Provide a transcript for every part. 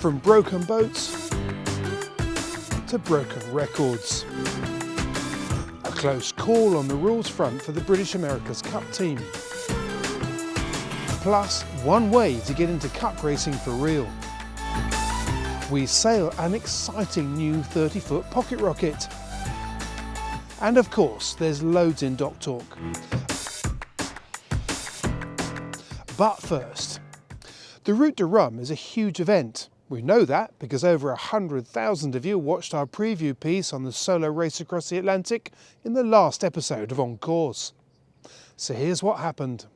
From broken boats to broken records. A close call on the rules front for the British America's Cup team. Plus, one way to get into cup racing for real. We sail an exciting new 30-foot pocket rocket. And of course, there's loads in Docktalk. But first, the Route du Rhum is a huge event. We know that because over 100,000 of you watched our preview piece on the solo race across the Atlantic in the last episode of OnCourse. So here's what happened.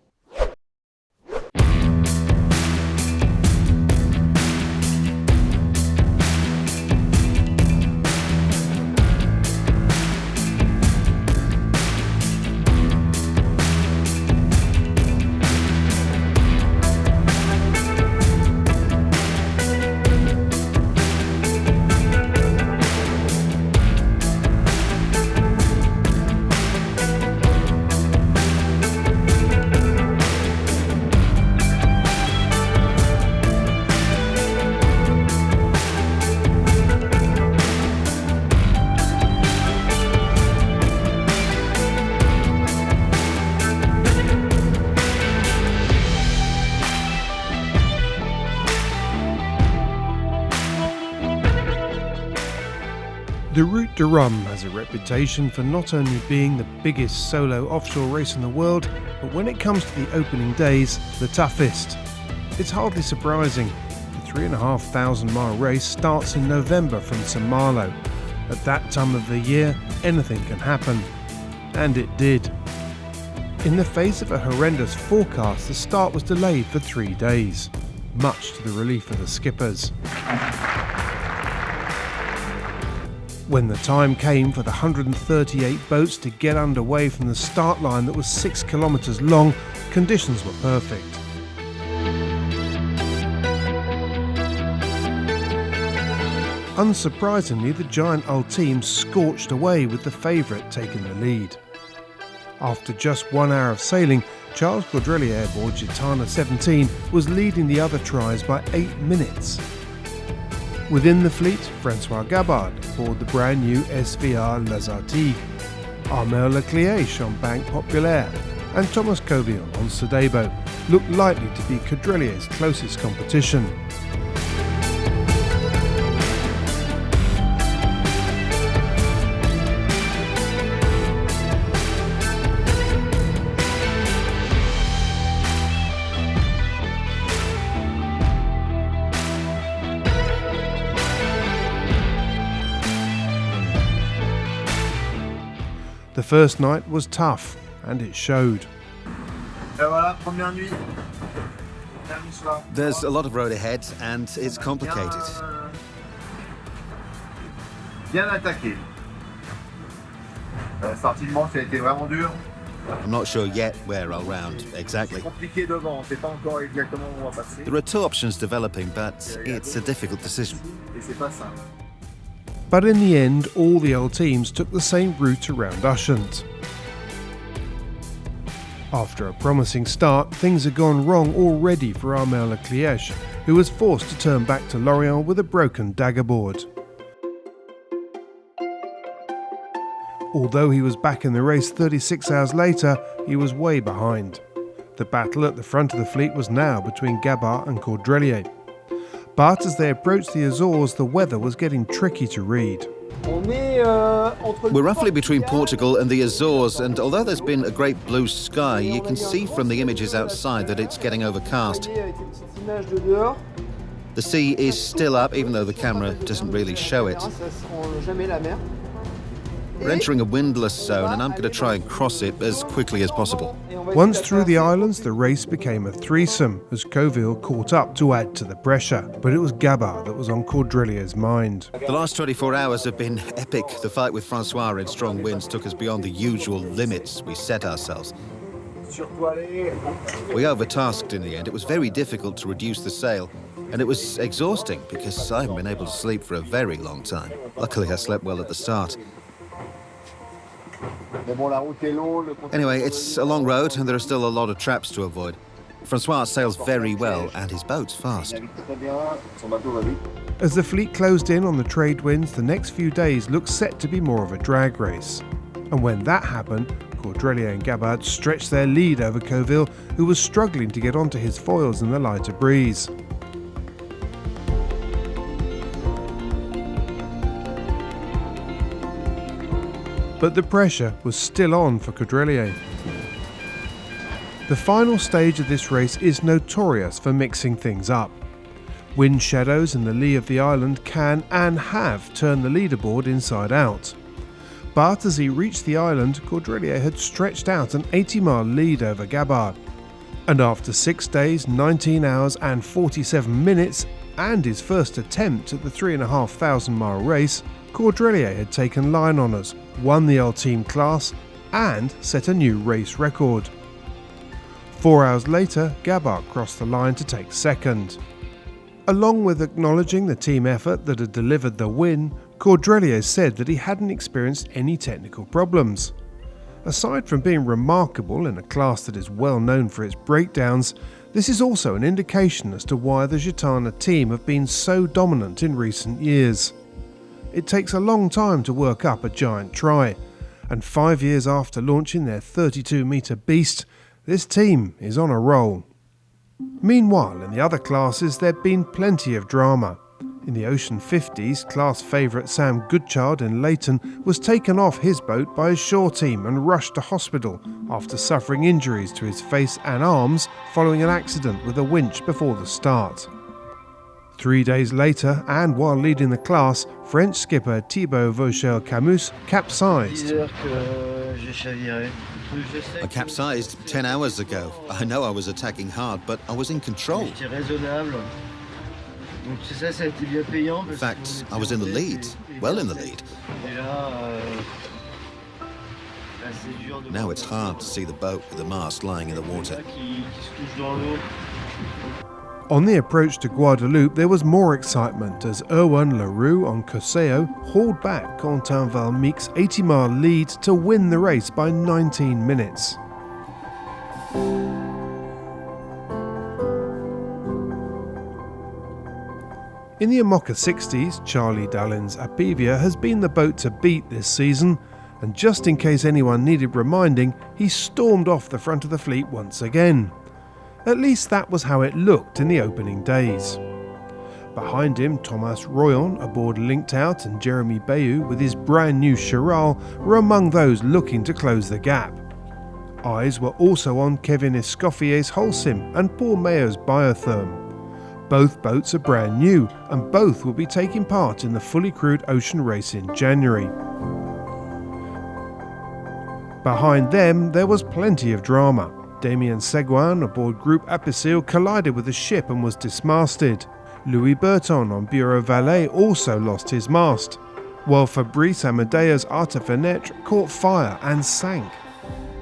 The Route du Rhum has a reputation for not only being the biggest solo offshore race in the world, but when it comes to the opening days, the toughest. It's hardly surprising. The 3,500 mile race starts in November from St Malo. At that time of the year, anything can happen. And it did. In the face of a horrendous forecast, the start was delayed for 3 days, much to the relief of the skippers. When the time came for the 138 boats to get underway from the start line that was 6 kilometres long, conditions were perfect. Unsurprisingly, the giant Ultime scorched away with the favourite taking the lead. After just 1 hour of sailing, Charles Caudrelier aboard Gitana 17 was leading the other tries by 8 minutes. Within the fleet, Francois Gabard aboard the brand new SVR Les Artigues, Armel Leclerc on Banque Populaire, and Thomas Coville on Sodebo looked likely to be Caudrelier's closest competition. The first night was tough, and it showed. There's a lot of road ahead, and it's complicated. I'm not sure yet where I'll round exactly. There are 2 options developing, but it's a difficult decision. But in the end, all the Ultimes took the same route around Ushant. After a promising start, things had gone wrong already for Armel Leclerc, who was forced to turn back to Lorient with a broken daggerboard. Although he was back in the race 36 hours later, he was way behind. The battle at the front of the fleet was now between Gabard and Caudrelier. But as they approached the Azores, the weather was getting tricky to read. We're roughly between Portugal and the Azores, and although there's been a great blue sky, you can see from the images outside that it's getting overcast. The sea is still up, even though the camera doesn't really show it. We're entering a windless zone, and I'm going to try and cross it as quickly as possible. Once through the islands, the race became a threesome as Coville caught up to add to the pressure. But it was Gabard that was on Caudrelier's mind. The last 24 hours have been epic. The fight with Francois in strong winds took us beyond the usual limits we set ourselves. We overtasked in the end. It was very difficult to reduce the sail, and it was exhausting because I haven't been able to sleep for a very long time. Luckily, I slept well at the start. Anyway, it's a long road and there are still a lot of traps to avoid. Francois sails very well and his boat's fast. As the fleet closed in on the trade winds, the next few days looked set to be more of a drag race. And when that happened, Caudrelier and Gabbard stretched their lead over Coville, who was struggling to get onto his foils in the lighter breeze. But the pressure was still on for Caudrelier. The final stage of this race is notorious for mixing things up. Wind shadows in the lee of the island can and have turned the leaderboard inside out. But as he reached the island, Caudrelier had stretched out an 80-mile lead over Gabbard. And after 6 days, 19 hours and 47 minutes, and his first attempt at the 3,500-mile race, Caudrelier had taken line honours, won the Ultime class, and set a new race record. 4 hours later, Gabbard crossed the line to take second. Along with acknowledging the team effort that had delivered the win, Caudrelier said that he hadn't experienced any technical problems. Aside from being remarkable in a class that is well known for its breakdowns, this is also an indication as to why the Gitana team have been so dominant in recent years. It takes a long time to work up a giant try, and 5 years after launching their 32-metre beast, this team is on a roll. Meanwhile, in the other classes, there'd been plenty of drama. In the Ocean 50s, class favourite Sam Goodchild in Leighton was taken off his boat by his shore team and rushed to hospital after suffering injuries to his face and arms following an accident with a winch before the start. 3 days later, and while leading the class, French skipper Thibaut Vauchel-Camus capsized. I capsized 10 hours ago. I know I was attacking hard, but I was in control. In fact, I was in the lead, well in the lead. Now it's hard to see the boat with the mast lying in the water. On the approach to Guadeloupe, there was more excitement as Erwan Leroux on Coseo hauled back Quentin Valmeek's 80-mile lead to win the race by 19 minutes. In the Amoca 60s, Charlie Dallin's Apivia has been the boat to beat this season, and just in case anyone needed reminding, he stormed off the front of the fleet once again. At least that was how it looked in the opening days. Behind him, Thomas Royon aboard Linked Out and Jeremy Bayou with his brand new Chiral were among those looking to close the gap. Eyes were also on Kevin Escoffier's Holcim and Paul Mayo's Biotherm. Both boats are brand new and both will be taking part in the fully crewed ocean race in January. Behind them, there was plenty of drama. Damien Seguin aboard Groupe Apicil collided with the ship and was dismasted. Louis Berton on Bureau Valet also lost his mast, while Fabrice Amadea's Artefenetre caught fire and sank.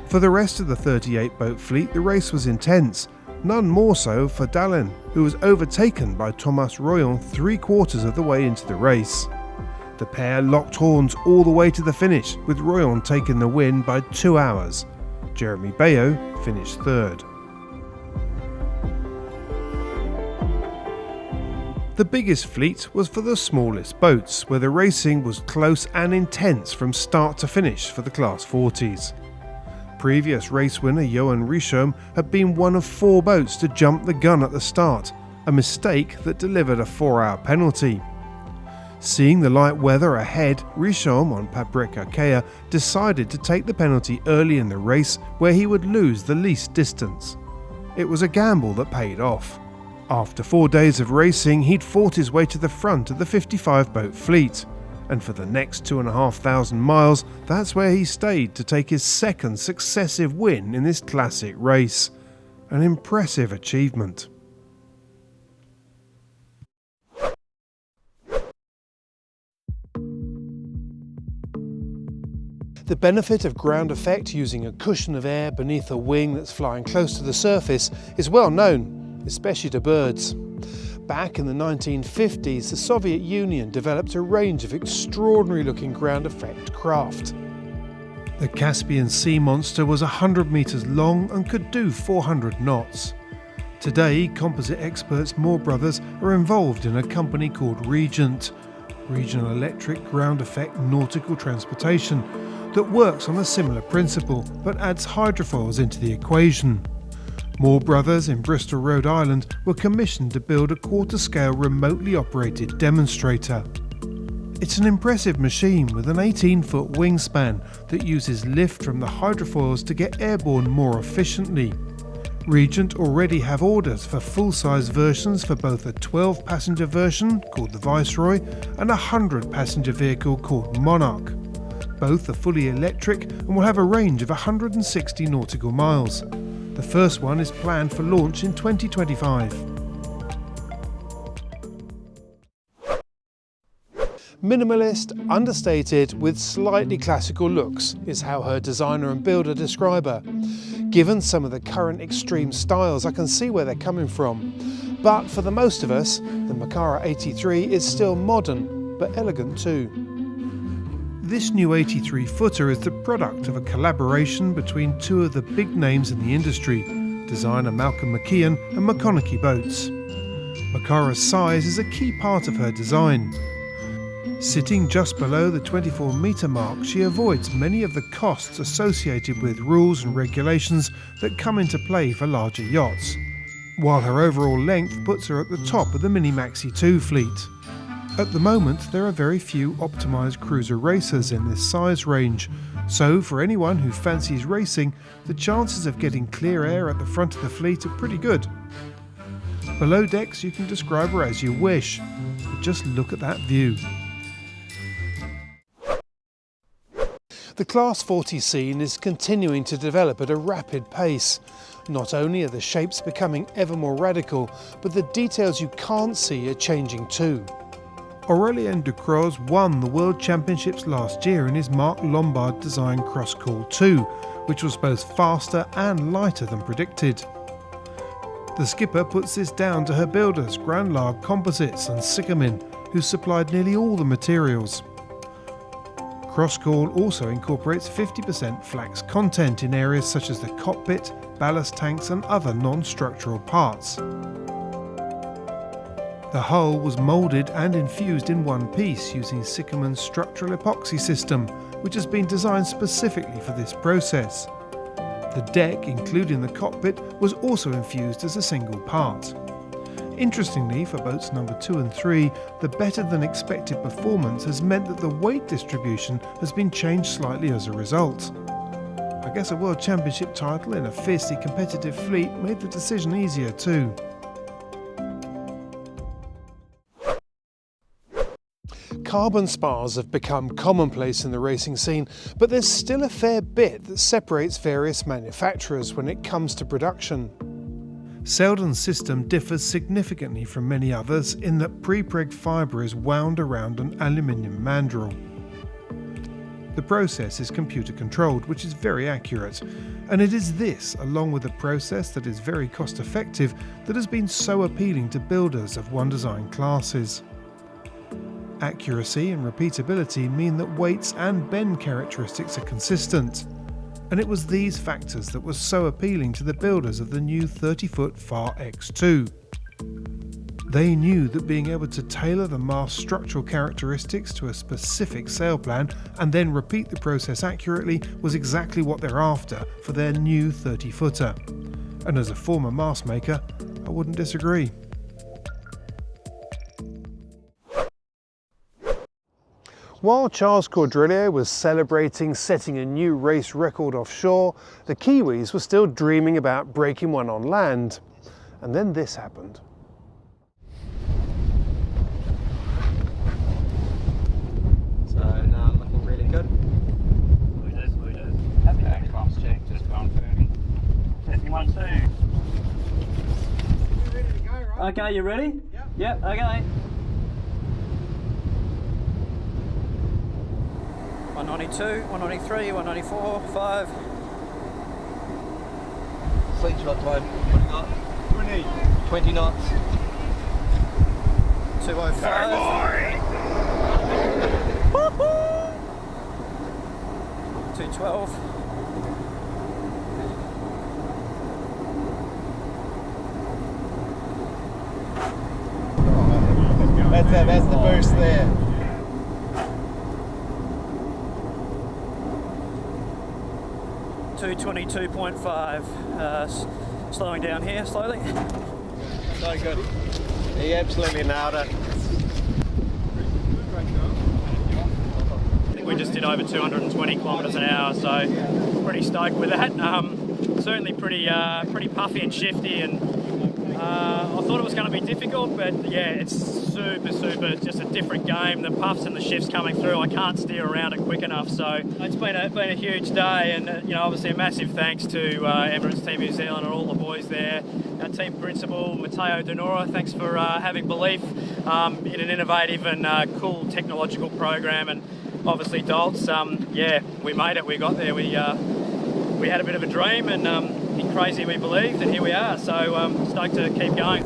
For the rest of the 38-boat fleet, the race was intense, none more so for Dallin, who was overtaken by Thomas Royon 3/4 of the way into the race. The pair locked horns all the way to the finish, with Royon taking the win by 2 hours. Jeremy Bayou finished third. The biggest fleet was for the smallest boats, where the racing was close and intense from start to finish for the Class 40s. Previous race winner Johan Richomme had been one of 4 boats to jump the gun at the start, a mistake that delivered a 4-hour penalty. Seeing the light weather ahead, Richomme on Paprika Kea decided to take the penalty early in the race where he would lose the least distance. It was a gamble that paid off. After 4 days of racing, he'd fought his way to the front of the 55-boat fleet, and for the next 2,500 miles, that's where he stayed to take his second successive win in this classic race. An impressive achievement. The benefit of ground effect using a cushion of air beneath a wing that's flying close to the surface is well known, especially to birds. Back in the 1950s, the Soviet Union developed a range of extraordinary looking ground effect craft. The Caspian Sea Monster was 100 metres long and could do 400 knots. Today, composite experts Moore Brothers are involved in a company called Regent, Regional Electric Ground Effect Nautical Transportation, that works on a similar principle but adds hydrofoils into the equation. Moore Brothers in Bristol, Rhode Island were commissioned to build a quarter-scale remotely operated demonstrator. It's an impressive machine with an 18-foot wingspan that uses lift from the hydrofoils to get airborne more efficiently. Regent already have orders for full-size versions for both a 12-passenger version, called the Viceroy, and a 100-passenger vehicle called Monarch. Both are fully electric and will have a range of 160 nautical miles. The first one is planned for launch in 2025. Minimalist, understated, with slightly classical looks is how her designer and builder describe her. Given some of the current extreme styles, I can see where they're coming from. But for the most of us, the Macara 83 is still modern, but elegant too. This new 83-footer is the product of a collaboration between two of the big names in the industry, designer Malcolm McKeon and McConaughey Boats. Macara's size is a key part of her design. Sitting just below the 24-metre mark, she avoids many of the costs associated with rules and regulations that come into play for larger yachts, while her overall length puts her at the top of the Mini Maxi 2 fleet. At the moment, there are very few optimised cruiser racers in this size range, so for anyone who fancies racing, the chances of getting clear air at the front of the fleet are pretty good. Below decks, you can describe her as you wish, but just look at that view. The Class 40 scene is continuing to develop at a rapid pace. Not only are the shapes becoming ever more radical, but the details you can't see are changing too. Aurélien Ducros won the World Championships last year in his Mark Lombard design Cross Call 2, which was both faster and lighter than predicted. The skipper puts this down to her builders, Grand Largue Composites and Sycamin, who supplied nearly all the materials. Crosscall also incorporates 50% flax content in areas such as the cockpit, ballast tanks and other non-structural parts. The hull was moulded and infused in one piece using Sycamin's structural epoxy system, which has been designed specifically for this process. The deck, including the cockpit, was also infused as a single part. Interestingly, for boats number 2 and 3, the better-than-expected performance has meant that the weight distribution has been changed slightly as a result. I guess a World Championship title in a fiercely competitive fleet made the decision easier too. Carbon spars have become commonplace in the racing scene, but there's still a fair bit that separates various manufacturers when it comes to production. Selden's system differs significantly from many others in that pre-preg fibre is wound around an aluminium mandrel. The process is computer controlled, which is very accurate, and it is this, along with a process that is very cost effective, that has been so appealing to builders of one design classes. Accuracy and repeatability mean that weights and bend characteristics are consistent, and it was these factors that were so appealing to the builders of the new 30-foot Farr X2. They knew that being able to tailor the mast structural characteristics to a specific sail plan and then repeat the process accurately was exactly what they're after for their new 30-footer. And as a former mast maker, I wouldn't disagree. While Charles Caudrelier was celebrating setting a new race record offshore, the Kiwis were still dreaming about breaking one on land. And then this happened. So now I'm looking really good. Okay, class check, just gone through. 51-2. Ready to go, right? Okay, you ready? Yep. Yep, okay. 192, 193, 194, 5. Slingshot time, what do you got? 20 knots. 205. 212. That's the boost there. .5, slowing down here slowly. So good. He absolutely nailed it. I think we just did over 220 kilometres an hour, so pretty stoked with that. Certainly pretty puffy and shifty, and I thought it was going to be difficult, but yeah, it's super, just a different game. The puffs and the shifts coming through, I can't steer around it quick enough. So it's been a huge day, and you know, obviously a massive thanks to Emirates Team New Zealand and all the boys there. Our team principal, Matteo Donora, thanks for having belief in an innovative and cool technological program, and obviously Dolts. Yeah, we made it. We got there. We had a bit of a dream, and crazy we believed, and here we are. So stoked to keep going.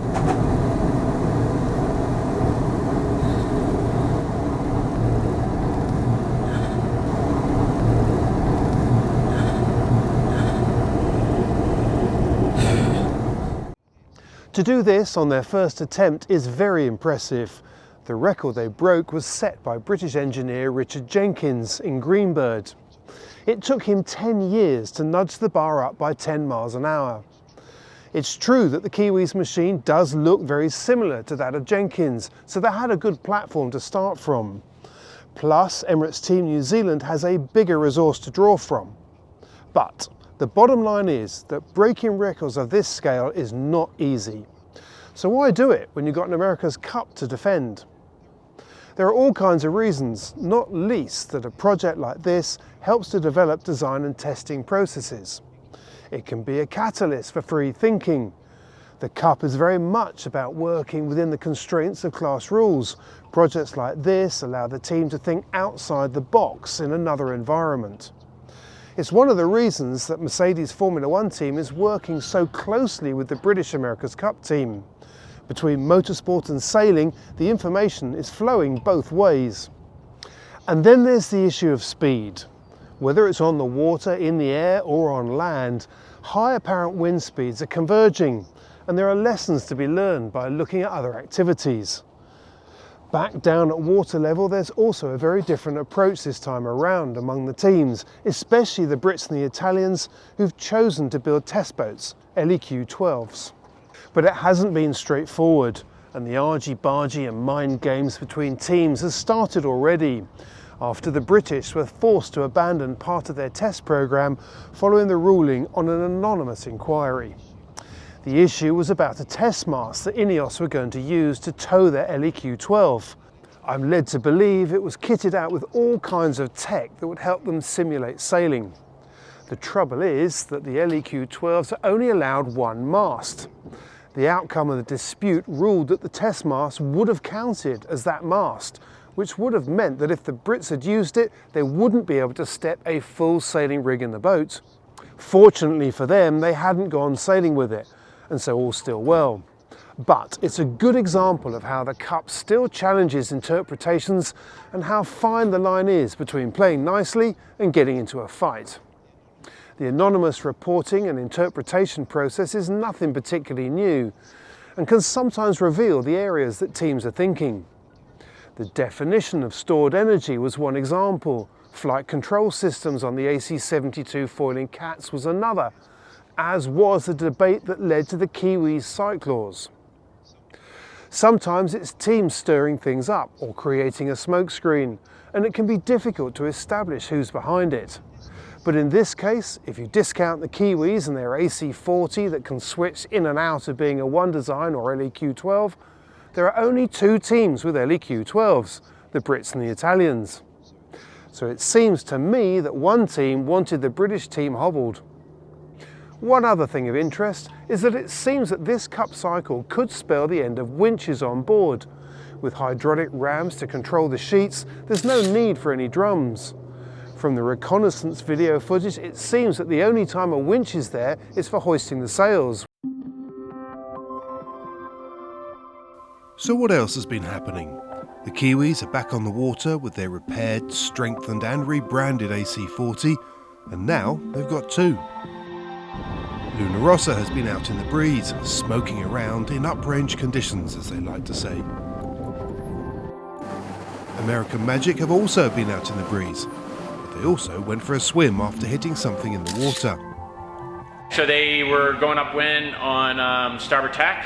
To do this on their first attempt is very impressive. The record they broke was set by British engineer Richard Jenkins in Greenbird. It took him 10 years to nudge the bar up by 10 miles an hour. It's true that the Kiwi's machine does look very similar to that of Jenkins, so they had a good platform to start from. Plus, Emirates Team New Zealand has a bigger resource to draw from. But the bottom line is that breaking records of this scale is not easy. So why do it when you've got an America's Cup to defend? There are all kinds of reasons, not least that a project like this helps to develop design and testing processes. It can be a catalyst for free thinking. The Cup is very much about working within the constraints of class rules. Projects like this allow the team to think outside the box in another environment. It's one of the reasons that Mercedes Formula One team is working so closely with the British America's Cup team. Between motorsport and sailing, the information is flowing both ways. And then there's the issue of speed. Whether it's on the water, in the air, or on land, high apparent wind speeds are converging, and there are lessons to be learned by looking at other activities. Back down at water level, there's also a very different approach this time around among the teams, especially the Brits and the Italians who've chosen to build test boats, LEQ-12s. But it hasn't been straightforward, and the argy, bargy and mind games between teams has started already, after the British were forced to abandon part of their test programme following the ruling on an anonymous inquiry. The issue was about a test mast that Ineos were going to use to tow their LEQ-12. I'm led to believe it was kitted out with all kinds of tech that would help them simulate sailing. The trouble is that the LEQ-12s are only allowed one mast. The outcome of the dispute ruled that the test mast would have counted as that mast, which would have meant that if the Brits had used it, they wouldn't be able to step a full sailing rig in the boat. Fortunately for them, they hadn't gone sailing with it, and so all's still well. But it's a good example of how the Cup still challenges interpretations and how fine the line is between playing nicely and getting into a fight. The anonymous reporting and interpretation process is nothing particularly new and can sometimes reveal the areas that teams are thinking. The definition of stored energy was one example. Flight control systems on the AC-72 foiling cats was another, as was the debate that led to the Kiwi's site clause. Sometimes it's teams stirring things up or creating a smokescreen, and it can be difficult to establish who's behind it. But in this case, if you discount the Kiwis and their AC-40 that can switch in and out of being a One Design or LEQ-12, there are only two teams with LEQ-12s, the Brits and the Italians. So it seems to me that one team wanted the British team hobbled. One other thing of interest is that it seems that this Cup cycle could spell the end of winches on board. With hydraulic rams to control the sheets, there's no need for any drums. From the reconnaissance video footage, it seems that the only time a winch is there is for hoisting the sails. So what else has been happening? The Kiwis are back on the water with their repaired, strengthened and rebranded AC-40, and now they've got two. Luna Rossa has been out in the breeze, smoking around in uprange conditions, as they like to say. American Magic have also been out in the breeze, but they also went for a swim after hitting something in the water. So they were going upwind on starboard tack.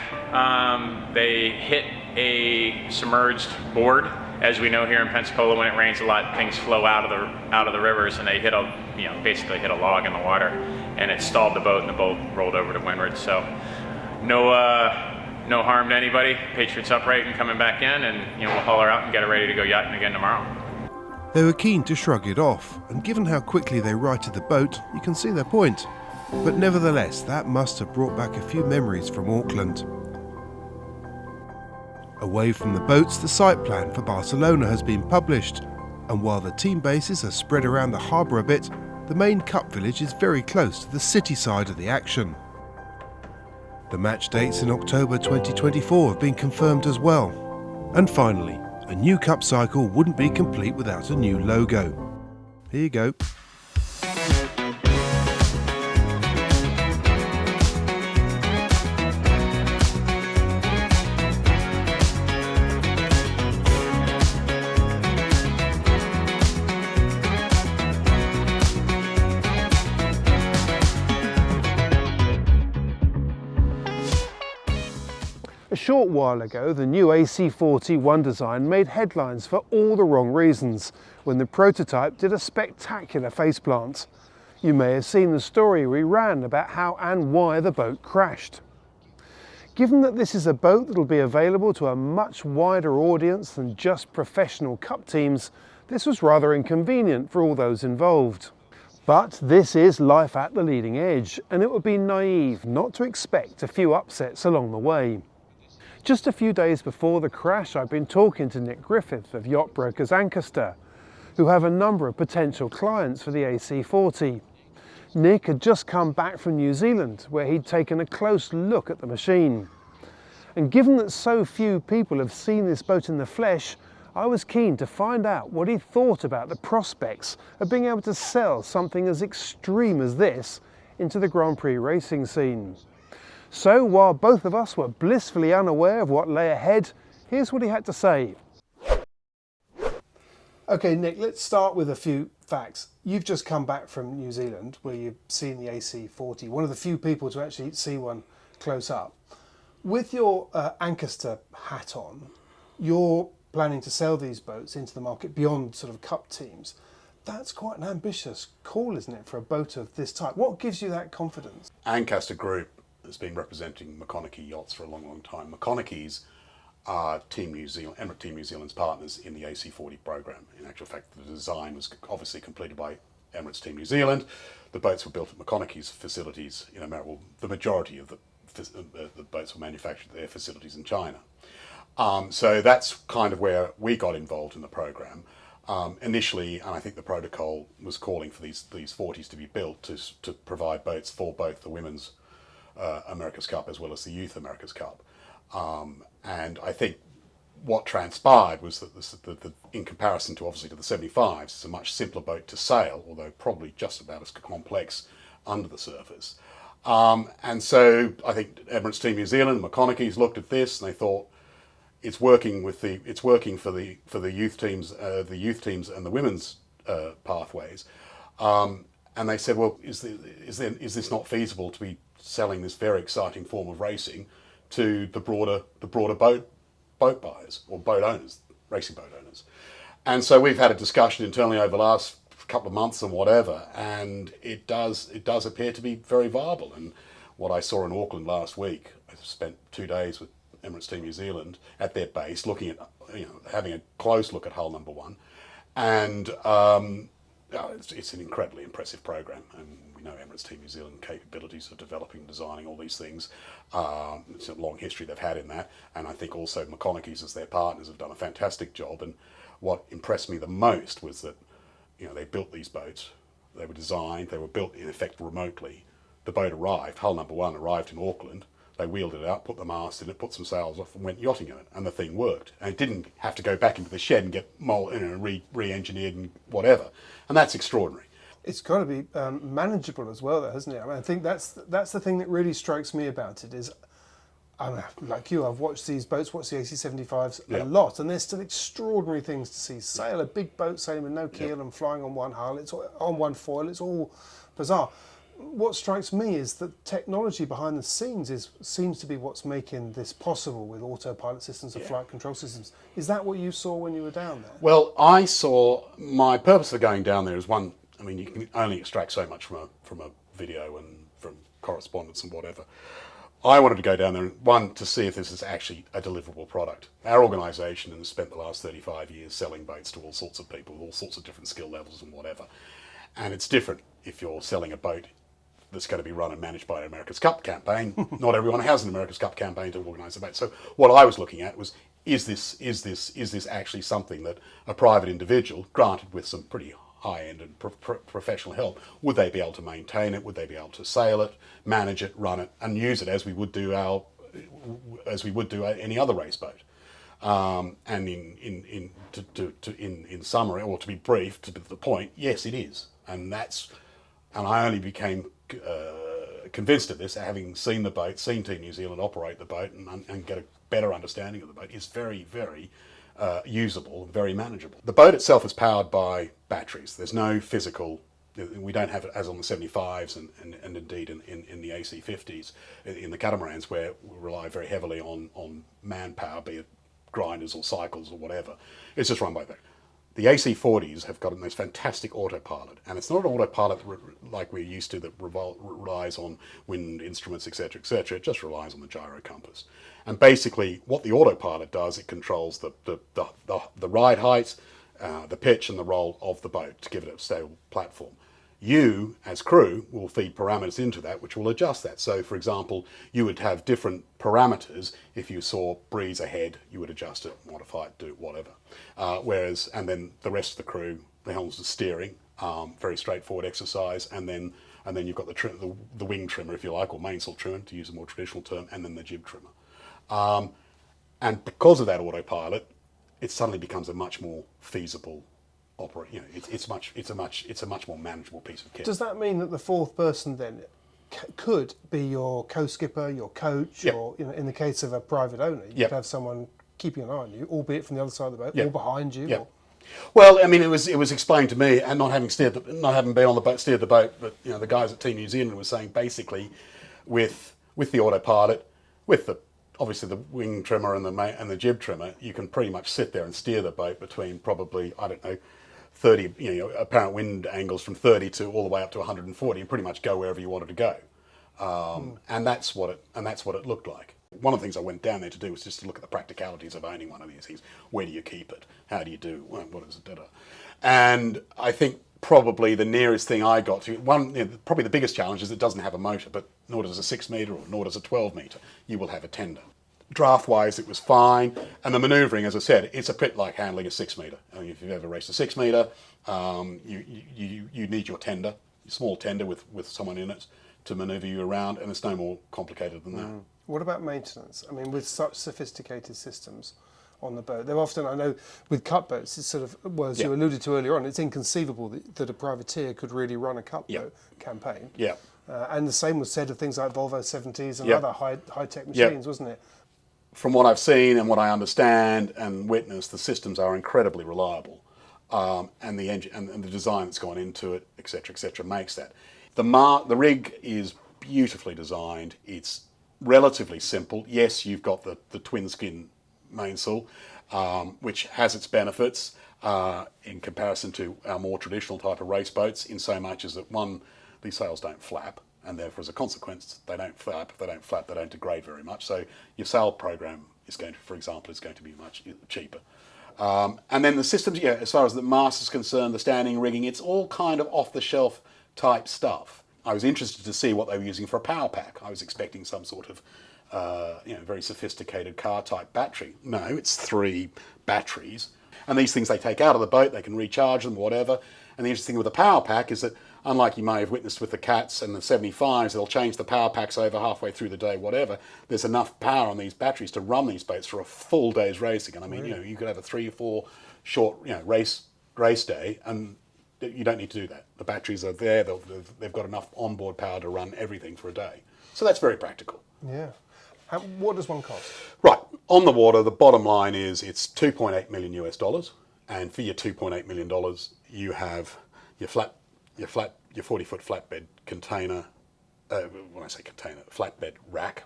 They hit a submerged board. As we know here in Pensacola, when it rains a lot, things flow out of the rivers, and they hit basically hit a log in the water, and it stalled the boat, and the boat rolled over to windward. So no harm to anybody. Patriot's upright and coming back in, and we'll haul her out and get her ready to go yachting again tomorrow. They were keen to shrug it off, and given how quickly they righted the boat, you can see their point. But nevertheless, that must have brought back a few memories from Auckland. Away from the boats, the site plan for Barcelona has been published, and while the team bases are spread around the harbour a bit, the main Cup village is very close to the city side of the action. The match dates in October 2024 have been confirmed as well. And finally, a new Cup cycle wouldn't be complete without a new logo. Here you go. A short while ago, the new AC40 One design made headlines for all the wrong reasons when the prototype did a spectacular faceplant. You may have seen the story we ran about how and why the boat crashed. Given that this is a boat that will be available to a much wider audience than just professional Cup teams, this was rather inconvenient for all those involved. But this is life at the leading edge, and it would be naive not to expect a few upsets along the way. Just a few days before the crash, I'd been talking to Nick Griffith of yacht brokers Ancaster, who have a number of potential clients for the AC40. Nick had just come back from New Zealand, where he'd taken a close look at the machine. And given that so few people have seen this boat in the flesh, I was keen to find out what he thought about the prospects of being able to sell something as extreme as this into the Grand Prix racing scene. So while both of us were blissfully unaware of what lay ahead, here's what he had to say. Okay, Nick, let's start with a few facts. You've just come back from New Zealand where you've seen the AC40, one of the few people to actually see one close up. With your Ancaster hat on, you're planning to sell these boats into the market beyond sort of Cup teams. That's quite an ambitious call, isn't it, for a boat of this type? What gives you that confidence? Ancaster Group has been representing McConaughey yachts for a long, long time. McConaughey's are Emirates Team New Zealand's partners in the AC40 program. In actual fact, the design was obviously completed by Emirates Team New Zealand. The boats were built at McConaughey's facilities in America. Well, the majority of the boats were manufactured at their facilities in China. So that's kind of where we got involved in the program. Initially, and I think the protocol was calling for these 40s to be built to provide boats for both the women's America's Cup as well as the Youth America's Cup. And I think what transpired was that in comparison to obviously to the 75s, it's a much simpler boat to sail, although probably just about as complex under the surface. And so I think Emirates Team New Zealand, McConaughey's looked at this and they thought it's working for the youth teams and the women's pathways. And they said, well, is this not feasible to be selling this very exciting form of racing to the broader boat buyers or boat owners, racing boat owners? And so we've had a discussion internally over the last couple of months and whatever, and it does appear to be very viable. And what I saw in Auckland last week, I spent 2 days with Emirates Team New Zealand at their base, looking at having a close look at hull number one, and it's an incredibly impressive program. And we know Emirates Team New Zealand capabilities of developing and designing all these things. It's a long history they've had in that, and I think also McConaughey's as their partners have done a fantastic job. And what impressed me the most was that they built these boats, they were designed, they were built in effect remotely. The boat arrived, hull number one arrived in Auckland, they wheeled it out, put the mast in it, put some sails off and went yachting in it, and the thing worked. And it didn't have to go back into the shed and get re-engineered and whatever. And that's extraordinary. It's got to be manageable as well, though, hasn't it? I mean, I think that's the thing that really strikes me about it is like you, I've watched these boats, watched the AC-75s a lot, and there's still extraordinary things to see. Sail a big boat, sailing with no keel and flying on one hull, it's on one foil, it's all bizarre. What strikes me is that technology behind the scenes seems to be what's making this possible with autopilot systems and flight control systems. Is that what you saw when you were down there? Well, I saw, my purpose for going down there is one, I mean, you can only extract so much from a video and from correspondence and whatever. I wanted to go down there, one, to see if this is actually a deliverable product. Our organisation has spent the last 35 years selling boats to all sorts of people with all sorts of different skill levels and whatever. And it's different if you're selling a boat that's going to be run and managed by an America's Cup campaign. Not everyone has an America's Cup campaign to organise a boat. So what I was looking at was, is this actually something that a private individual, granted with some pretty high-end and professional help, would they be able to maintain it? Would they be able to sail it, manage it, run it, and use it as we would do any other race boat? And in summary, or to be brief, to the point, yes, it is, and I only became convinced of this having seen the boat, seen Team New Zealand operate the boat, and get a better understanding of the boat. It's very, very usable, very manageable. The boat itself is powered by batteries. There's no physical, we don't have it as on the 75s and indeed in the AC50s, in the catamarans, where we rely very heavily on manpower, be it grinders or cycles or whatever. It's just run by that. The AC40s have got this fantastic autopilot, and it's not an autopilot like we're used to that relies on wind instruments, etc., etc. It just relies on the gyro compass. And basically, what the autopilot does, it controls the ride height, the pitch, and the roll of the boat to give it a stable platform. You, as crew, will feed parameters into that, which will adjust that. So, for example, you would have different parameters. If you saw breeze ahead, you would adjust it, modify it, do it, whatever. And then the rest of the crew, the helms are steering, very straightforward exercise, and then you've got the wing trimmer, if you like, or mainsail trimmer, to use a more traditional term, and then the jib trimmer. And because of that autopilot, it suddenly becomes a much more feasible it's a much more manageable piece of kit. Does that mean that the fourth person then could be your co-skipper, your coach, or in the case of a private owner, you could have someone keeping an eye on you, albeit from the other side of the boat, or behind you? Yeah. Well, I mean, it was explained to me, and not having been on the boat, steered the boat, but the guys at Team New Zealand were saying basically, with the autopilot, with obviously the wing trimmer and the jib trimmer, you can pretty much sit there and steer the boat between probably 30, apparent wind angles from 30 to all the way up to 140, and pretty much go wherever you wanted to go. And that's what it looked like. One of the things I went down there to do was just to look at the practicalities of owning one of these things. Where do you keep it? How do you do? What is it? And I think probably the nearest thing I got to, probably the biggest challenge is it doesn't have a motor, but nor does a 6 metre or nor does a 12 metre. You will have a tender. Draft-wise, it was fine, and the manoeuvring, as I said, it's a bit like handling a 6 metre. I mean, if you've ever raced a 6 metre, you need your tender, your small tender with someone in it to manoeuvre you around, and it's no more complicated than that. What about maintenance? I mean, with such sophisticated systems on the boat, they're often, I know, with cut boats, it's sort of, well, as you alluded to earlier on, it's inconceivable that a privateer could really run a cut boat campaign. Yeah. And the same was said of things like Volvo 70s and other high-tech machines, wasn't it? From what I've seen and what I understand and witnessed, the systems are incredibly reliable, and the engine and the design that's gone into it, etc., makes that. The rig is beautifully designed. It's relatively simple. Yes, you've got the twin skin mainsail, which has its benefits in comparison to our more traditional type of race boats, in so much as that these sails don't flap. And therefore, as a consequence, they don't flap. If they don't flap, they don't degrade very much. So your sail program is going to be much cheaper. And then the systems, as far as the mast is concerned, the standing rigging, it's all kind of off-the-shelf type stuff. I was interested to see what they were using for a power pack. I was expecting some sort of, very sophisticated car-type battery. No, it's 3 batteries. And these things they take out of the boat, they can recharge them, whatever. And the interesting thing with the power pack is that, unlike you may have witnessed with the Cats and the 75s, they'll change the power packs over halfway through the day, whatever. There's enough power on these batteries to run these boats for a full day's racing. And I mean, you could have a 3 or 4 short, race day, and you don't need to do that. The batteries are there. They've got enough onboard power to run everything for a day. So that's very practical. Yeah. What does one cost? Right, on the water, the bottom line is it's $2.8 million US dollars, and for your $2.8 million, you have your 40-foot flatbed container. When I say container, flat rack,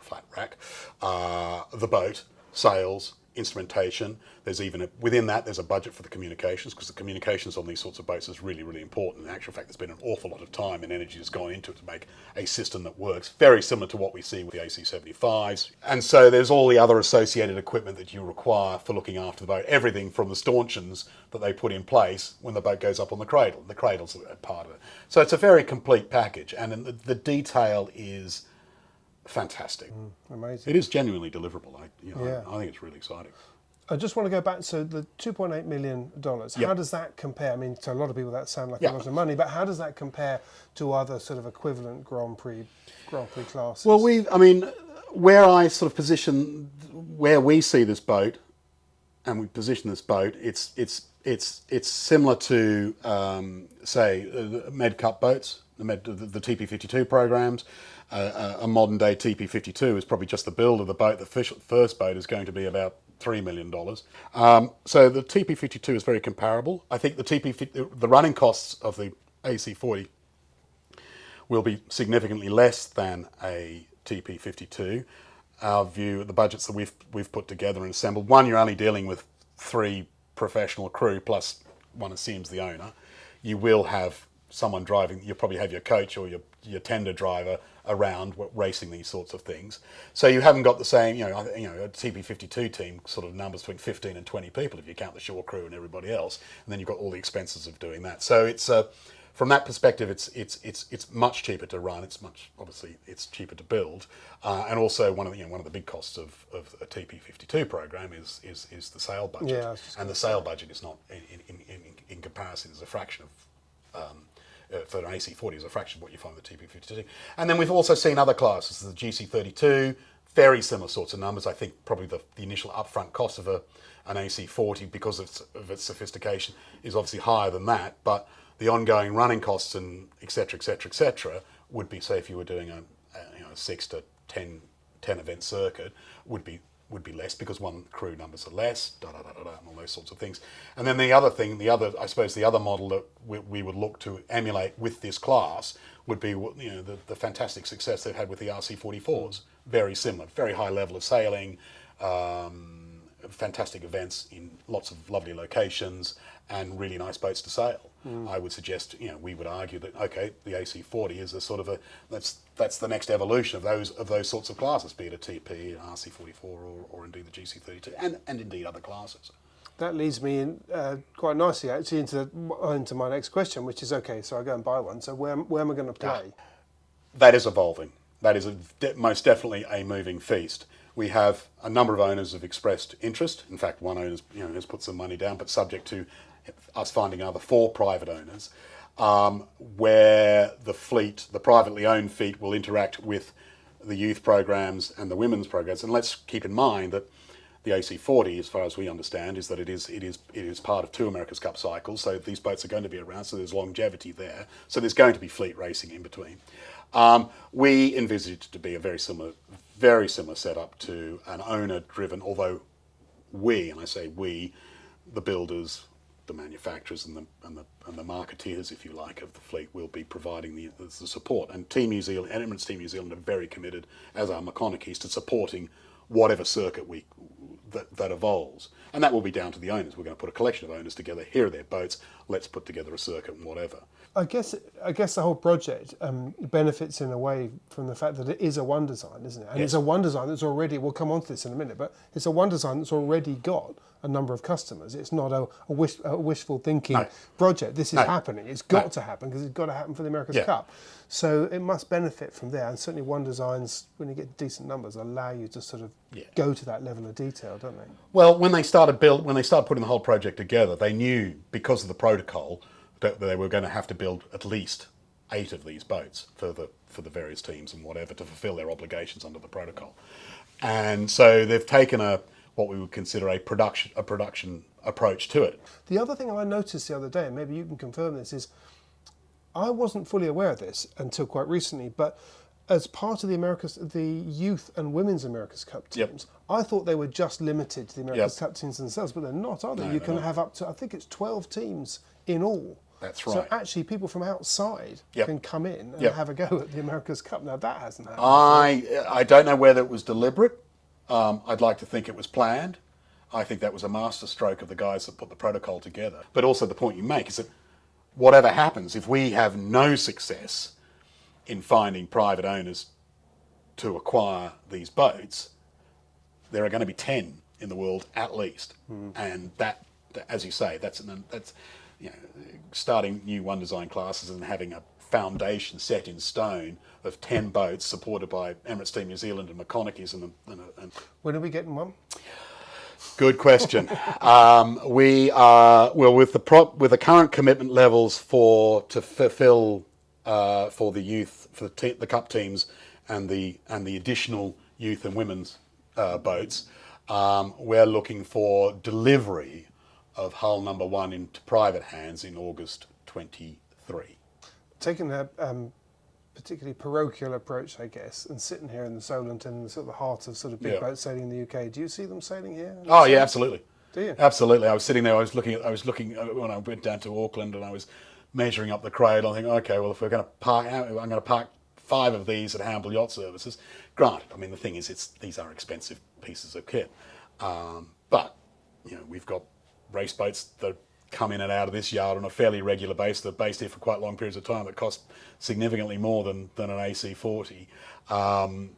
the boat, sails, instrumentation. There's even within that there's a budget for the communications, because the communications on these sorts of boats is really, really important. In actual fact, there's been an awful lot of time and energy that's gone into it to make a system that works, very similar to what we see with the AC-75s. And so there's all the other associated equipment that you require for looking after the boat, everything from the stanchions that they put in place when the boat goes up on the cradle. The cradle's a part of it. So it's a very complete package, and the detail is fantastic. Amazing. It is genuinely deliverable. I think it's really exciting. I just want to go back. So the $2.8 million, how does that compare? I mean, to a lot of people that sound like a lot of money, but how does that compare to other sort of equivalent Grand Prix classes? Well, where I sort of position where we see this boat, and we position this boat, it's similar to say Med Cup boats, the TP52 programs. A modern day TP52 is probably just the build of the boat. The first boat is going to be about $3 million. So the TP52 is very comparable. I think the running costs of the AC40 will be significantly less than a TP52. Our view, the budgets that we've put together and assembled, one, you're only dealing with 3 professional crew plus one assumes the owner. You will have someone driving. You'll probably have your coach or your tender driver around racing these sorts of things. So you haven't got the same, a TP52 team sort of numbers between 15 and 20 people if you count the shore crew and everybody else, and then you've got all the expenses of doing that. So it's from that perspective, it's much cheaper to run. It's cheaper to build, and also one of the big costs of a TP52 program is the sail budget, and the sail budget is not in comparison is a fraction of. For an AC40 is a fraction of what you find with the TP52. And then we've also seen other classes, the GC32, very similar sorts of numbers. I think probably the initial upfront cost of an AC40, because of its sophistication, is obviously higher than that, but the ongoing running costs and et cetera, would be, say, if you were doing a 6 to 10 event circuit, would be less, because one, crew numbers are less, and all those sorts of things. And then the other model that we would look to emulate with this class would be the fantastic success they've had with the RC44s. Very similar, very high level of sailing, fantastic events in lots of lovely locations, and really nice boats to sail. I would suggest, we would argue that the AC40 is a sort of that's the next evolution of those sorts of classes, be it a TP, an RC44, or indeed the GC32, and indeed other classes. That leads me in quite nicely actually into my next question, which is so I go and buy one. So where am I going to play? That is evolving. That is most definitely a moving feast. We have a number of owners have expressed interest. In fact, one owner has put some money down, but subject to us finding another 4 private owners, where the privately owned fleet will interact with the youth programs and the women's programs. And let's keep in mind that the AC40, as far as we understand, is that it is part of 2 America's Cup cycles. So these boats are going to be around, so there's longevity there. So there's going to be fleet racing in between. We envisage it to be a very similar setup to an owner-driven, although and I say we, the builders, the manufacturers, and the marketeers, if you like, of the fleet will be providing the support. And Team New Zealand, Emirates Team New Zealand, are very committed, as are McConaughey's, to supporting whatever circuit that evolves. And that will be down to the owners. We're going to put a collection of owners together. Here are their boats. Let's put together a circuit and whatever. I guess the whole project benefits in a way from the fact that it is a one design, isn't it? And it's a one design that's already, we'll come on to this in a minute, but it's a one design that's already got a number of customers. It's not a wishful thinking project. This is happening. It's got to happen, because it's got to happen for the America's Cup. So it must benefit from there. And certainly one designs, when you get decent numbers, allow you to sort of go to that level of detail, don't they? Well, when they started putting the whole project together, they knew, because of the protocol, that they were going to have to build at least 8 of these boats for the various teams and whatever, to fulfil their obligations under the protocol. And so they've taken what we would consider a production approach to it. The other thing I noticed the other day, and maybe you can confirm this, is I wasn't fully aware of this until quite recently, but as part of the youth and women's America's Cup teams, I thought they were just limited to the America's Cup teams themselves, but they're not, are they? No, you can have up to, I think it's 12 teams in all. That's right. So actually people from outside can come in and have a go at the America's Cup. Now that hasn't happened. I don't know whether it was deliberate. I'd like to think it was planned. I think that was a masterstroke of the guys that put the protocol together. But also the point you make is that whatever happens, if we have no success in finding private owners to acquire these boats, there are going to be 10 in the world at least. And that, as you say, that's starting new one design classes and having a foundation set in stone of 10 boats supported by Emirates Team New Zealand and McConaughey's. And when are we getting one? Good question. We are with the current commitment levels to fulfil for the youth, for the cup teams, and the additional youth and women's boats. We're looking for delivery of hull number 1 into private hands in August 23. Taking a particularly parochial approach, I guess, and sitting here in the Solent in the sort of the heart of sort of big boat sailing in the UK, do you see them sailing here? Oh yeah, absolutely. Do you? Absolutely. I was sitting there. I was looking when I went down to Auckland, and I was measuring up the cradle. I think, okay, well, if we're going to park, I'm going to park 5 of these at Hamble Yacht Services. Granted, I mean the thing is, these are expensive pieces of kit, but we've got race boats that come in and out of this yard on a fairly regular basis. They're based here for quite long periods of time that cost significantly more than an AC40. I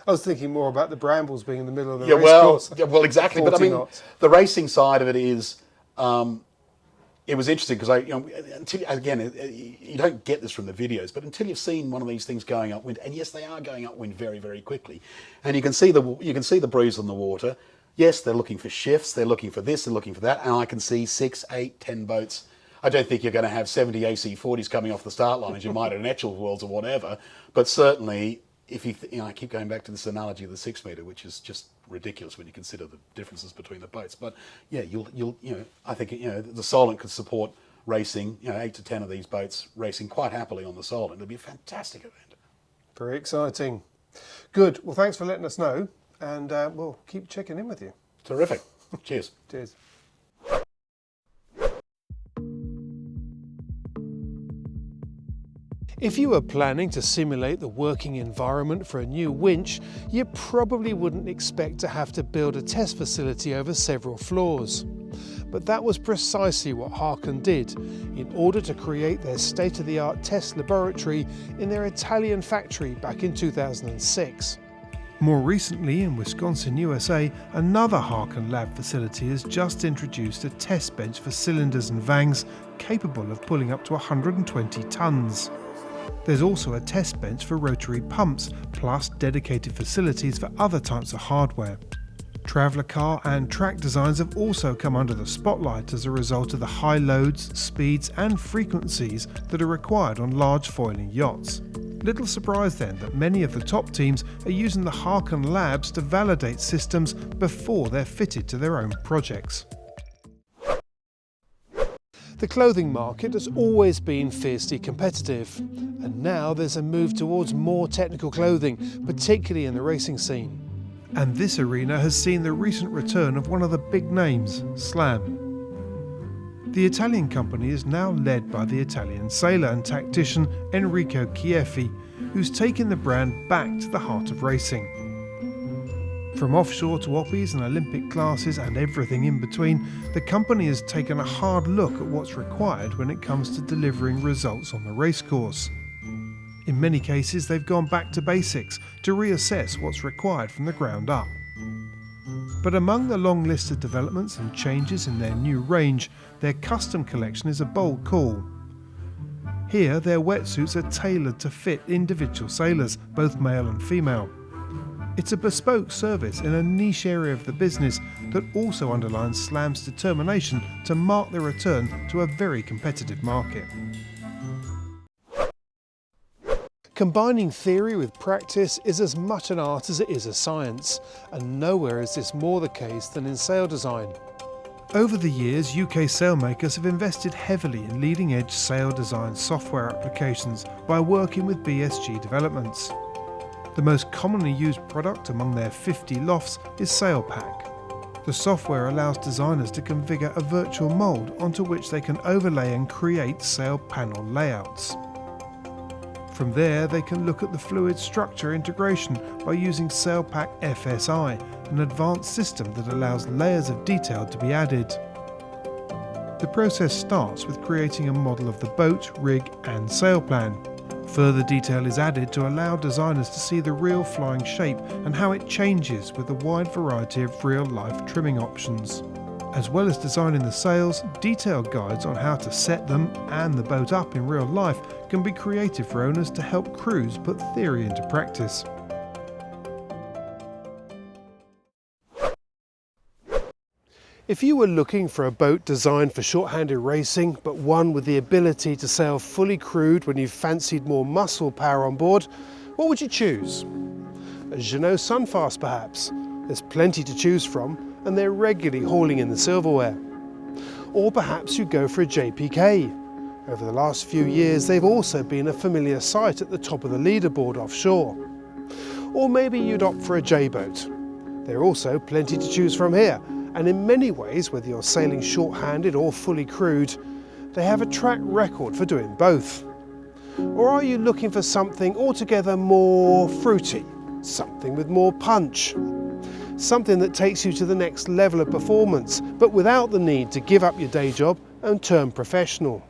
was thinking more about the brambles being in the middle of the race course. Well, exactly. But I mean, the racing side of it is, it was interesting because you don't get this from the videos, but until you've seen one of these things going upwind, and yes, they are going upwind very, very quickly, and you can see the breeze on the water. Yes, they're looking for shifts, they're looking for this, they're looking for that, and I can see 6, 8, 10 boats. I don't think you're going to have 70 AC40s coming off the start line as you might at an Etchells Worlds or whatever, but certainly, if I keep going back to this analogy of the 6 metre, which is just ridiculous when you consider the differences between the boats. But yeah, I think the Solent could support racing, 8 to 10 of these boats racing quite happily on the Solent. It'd be a fantastic event. Very exciting. Good. Well, thanks for letting us know. And we'll keep checking in with you. Terrific. Cheers. Cheers. If you were planning to simulate the working environment for a new winch, you probably wouldn't expect to have to build a test facility over several floors. But that was precisely what Harken did in order to create their state-of-the-art test laboratory in their Italian factory back in 2006. More recently, in Wisconsin, USA, another Harken lab facility has just introduced a test bench for cylinders and vangs capable of pulling up to 120 tonnes. There's also a test bench for rotary pumps, plus dedicated facilities for other types of hardware. Traveller car and track designs have also come under the spotlight as a result of the high loads, speeds and frequencies that are required on large foiling yachts. Little surprise then that many of the top teams are using the Harken labs to validate systems before they're fitted to their own projects. The clothing market has always been fiercely competitive, and now there's a move towards more technical clothing, particularly in the racing scene. And this arena has seen the recent return of one of the big names, Slam. The Italian company is now led by the Italian sailor and tactician Enrico Chieffi, who's taken the brand back to the heart of racing. From offshore to Oppies and Olympic classes and everything in between, the company has taken a hard look at what's required when it comes to delivering results on the racecourse. In many cases, they've gone back to basics to reassess what's required from the ground up. But among the long list of developments and changes in their new range, their custom collection is a bold call. Here, their wetsuits are tailored to fit individual sailors, both male and female. It's a bespoke service in a niche area of the business that also underlines Slam's determination to mark their return to a very competitive market. Combining theory with practice is as much an art as it is a science, and nowhere is this more the case than in sail design. Over the years, UK sailmakers have invested heavily in leading-edge sail design software applications by working with BSG developments. The most commonly used product among their 50 lofts is SailPack. The software allows designers to configure a virtual mould onto which they can overlay and create sail panel layouts. From there, they can look at the fluid structure integration by using SailPack FSI, an advanced system that allows layers of detail to be added. The process starts with creating a model of the boat, rig and sail plan. Further detail is added to allow designers to see the real flying shape and how it changes with a wide variety of real-life trimming options. As well as designing the sails, detailed guides on how to set them and the boat up in real life can be created for owners to help crews put theory into practice. If you were looking for a boat designed for shorthanded racing, but one with the ability to sail fully crewed when you fancied more muscle power on board, what would you choose? A Jeanneau Sunfast perhaps? There's plenty to choose from, and they're regularly hauling in the silverware. Or perhaps you go for a JPK. Over the last few years, they've also been a familiar sight at the top of the leaderboard offshore. Or maybe you'd opt for a J-boat. There are also plenty to choose from here, and in many ways, whether you're sailing short-handed or fully crewed, they have a track record for doing both. Or are you looking for something altogether more fruity, something with more punch? Something that takes you to the next level of performance, but without the need to give up your day job and turn professional.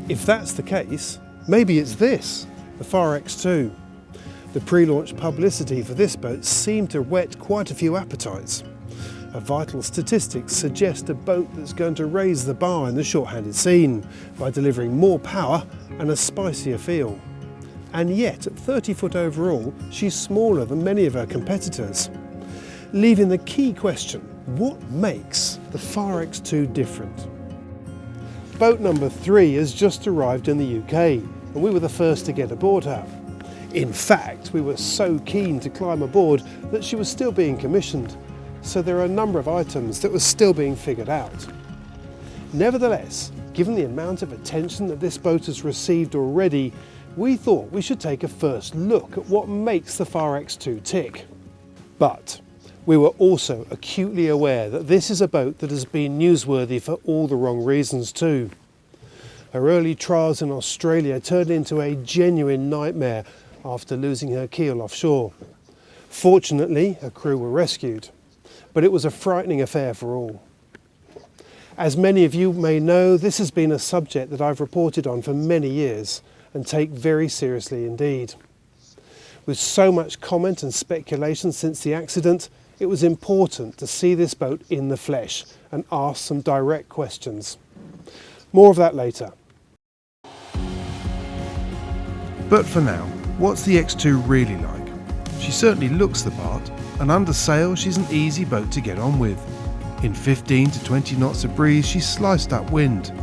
If that's the case, maybe it's this, the Farr X2. The pre-launch publicity for this boat seemed to whet quite a few appetites. Her vital statistics suggest a boat that's going to raise the bar in the short-handed scene by delivering more power and a spicier feel. And yet, at 30 foot overall, she's smaller than many of her competitors. Leaving the key question, what makes the Farr X2 different? Boat number 3 has just arrived in the UK, and we were the first to get aboard her. In fact, we were so keen to climb aboard that she was still being commissioned, so there are a number of items that were still being figured out. Nevertheless, given the amount of attention that this boat has received already, we thought we should take a first look at what makes the Farr X2 tick. But we were also acutely aware that this is a boat that has been newsworthy for all the wrong reasons too. Her early trials in Australia turned into a genuine nightmare after losing her keel offshore. Fortunately, her crew were rescued, but it was a frightening affair for all. As many of you may know, this has been a subject that I've reported on for many years and take very seriously indeed. With so much comment and speculation since the accident, it was important to see this boat in the flesh and ask some direct questions. More of that later. But for now, what's the X2 really like? She certainly looks the part, and under sail she's an easy boat to get on with. In 15 to 20 knots of breeze she's sliced up wind.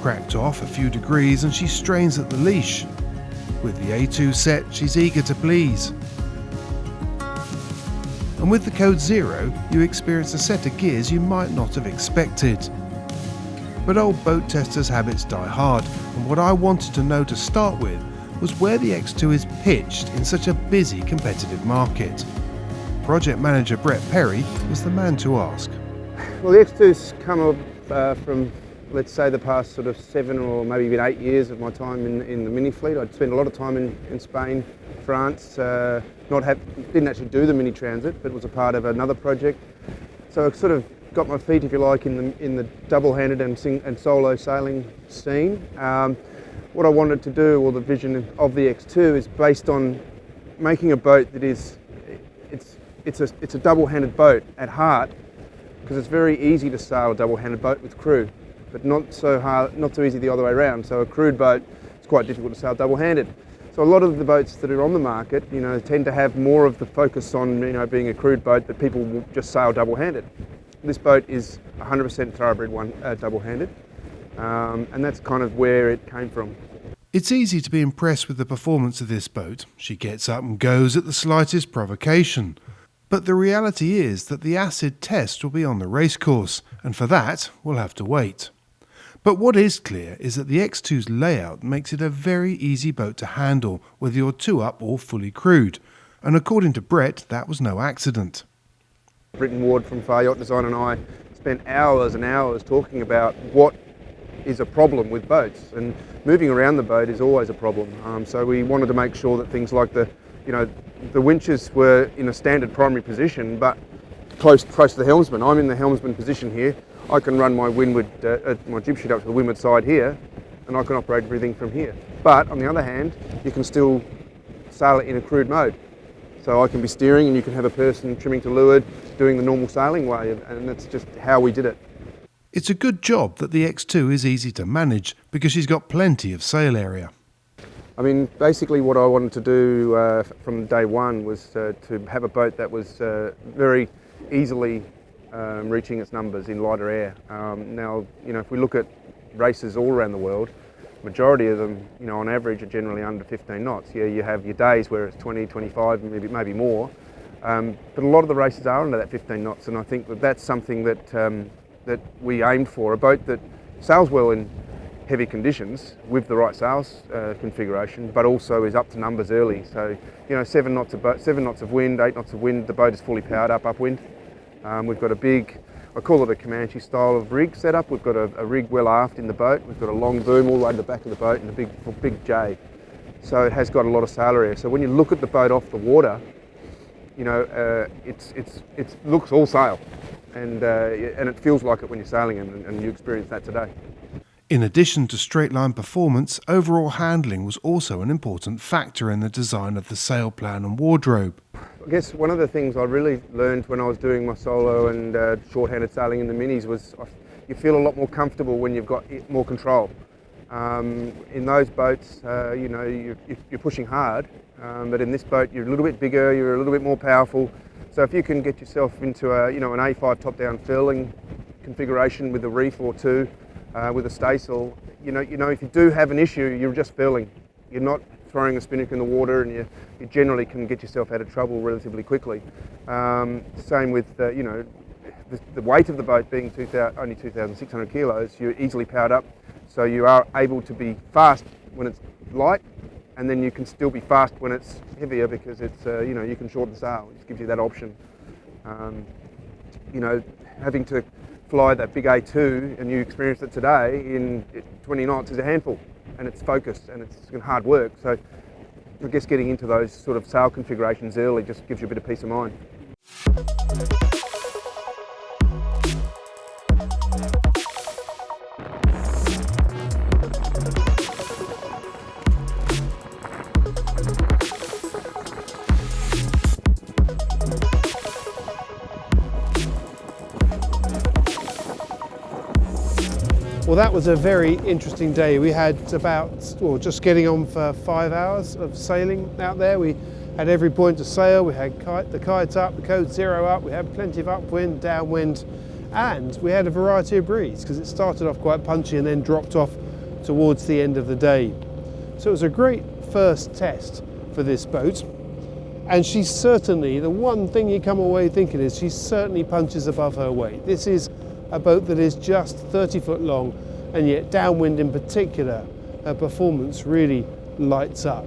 Cracked off a few degrees and she strains at the leash. With the A2 set, she's eager to please. And with the code 0, you experience a set of gears you might not have expected. But old boat testers' habits die hard, and what I wanted to know to start with was where the X2 is pitched in such a busy competitive market. Project manager Brett Perry was the man to ask. Well, the X2's come up from, let's say, the past sort of 7 or maybe even 8 years of my time in the mini fleet. I'd spent a lot of time in Spain, France, didn't actually do the mini transit, but was a part of another project. So I sort of got my feet, if you like, in the double-handed and solo sailing scene. What I wanted to do, or the vision of the X2, is based on making a boat that is, it's a double-handed boat at heart, because it's very easy to sail a double-handed boat with crew, but not so easy the other way around. So a crewed boat, it's quite difficult to sail double-handed. So a lot of the boats that are on the market, tend to have more of the focus on, being a crewed boat that people will just sail double-handed. This boat is 100% thoroughbred double-handed, and that's kind of where it came from. It's easy to be impressed with the performance of this boat. She gets up and goes at the slightest provocation. But the reality is that the acid test will be on the racecourse, and for that we'll have to wait. But what is clear is that the X2's layout makes it a very easy boat to handle, whether you're 2-up or fully crewed, and according to Brett, that was no accident. Britton Ward from Farr Yacht Design and I spent hours and hours talking about what is a problem with boats, and moving around the boat is always a problem. So we wanted to make sure that things like the winches were in a standard primary position, but close to the helmsman. I'm in the helmsman position here. I can run my windward, my jib sheet up to the windward side here, and I can operate everything from here. But on the other hand, you can still sail it in a crewed mode. So I can be steering, and you can have a person trimming to leeward, doing the normal sailing way, and that's just how we did it. It's a good job that the X2 is easy to manage because she's got plenty of sail area. I mean, basically what I wanted to do from day one was to have a boat that was very easily reaching its numbers in lighter air. Now, if we look at races all around the world, majority of them, on average are generally under 15 knots. Yeah, you have your days where it's 20, 25, maybe more, but a lot of the races are under that 15 knots, and I think that's something that we aimed for, a boat that sails well in heavy conditions with the right sails configuration, but also is up to numbers early. So, 7 knots of wind, 8 knots of wind, the boat is fully powered up upwind. We've got a big, I call it a Comanche style of rig setup. We've got a rig well aft in the boat. We've got a long boom all the way to the back of the boat and a big J. So it has got a lot of sail area. So when you look at the boat off the water, it looks all sail, and it feels like it when you're sailing, and you experience that today. In addition to straight-line performance, overall handling was also an important factor in the design of the sail plan and wardrobe. I guess one of the things I really learned when I was doing my solo and short-handed sailing in the minis was you feel a lot more comfortable when you've got more control. In those boats, you're pushing hard, but in this boat you're a little bit bigger, you're a little bit more powerful. So if you can get yourself into an A5 top-down furling configuration with a reef or two, with a staysail, if you do have an issue, you're just furling. You're not throwing a spinnaker in the water, and you generally can get yourself out of trouble relatively quickly. Same with the weight of the boat being only 2,600 kilos, you're easily powered up, so you are able to be fast when it's light, and then you can still be fast when it's heavier because it's you can shorten the sail. It just gives you that option. Having to fly that big A2, and you experience it today in 20 knots, is a handful, and it's focused and it's hard work. So I guess getting into those sort of sail configurations early just gives you a bit of peace of mind. Well, that was a very interesting day. We had just getting on for 5 hours of sailing out there. We had every point to sail. We had the kites up, the code 0 up. We had plenty of upwind, downwind, and we had a variety of breeze because it started off quite punchy and then dropped off towards the end of the day. So it was a great first test for this boat. And she's certainly, the one thing you come away thinking is she certainly punches above her weight. This is a boat that is just 30 foot long, and yet downwind in particular, her performance really lights up.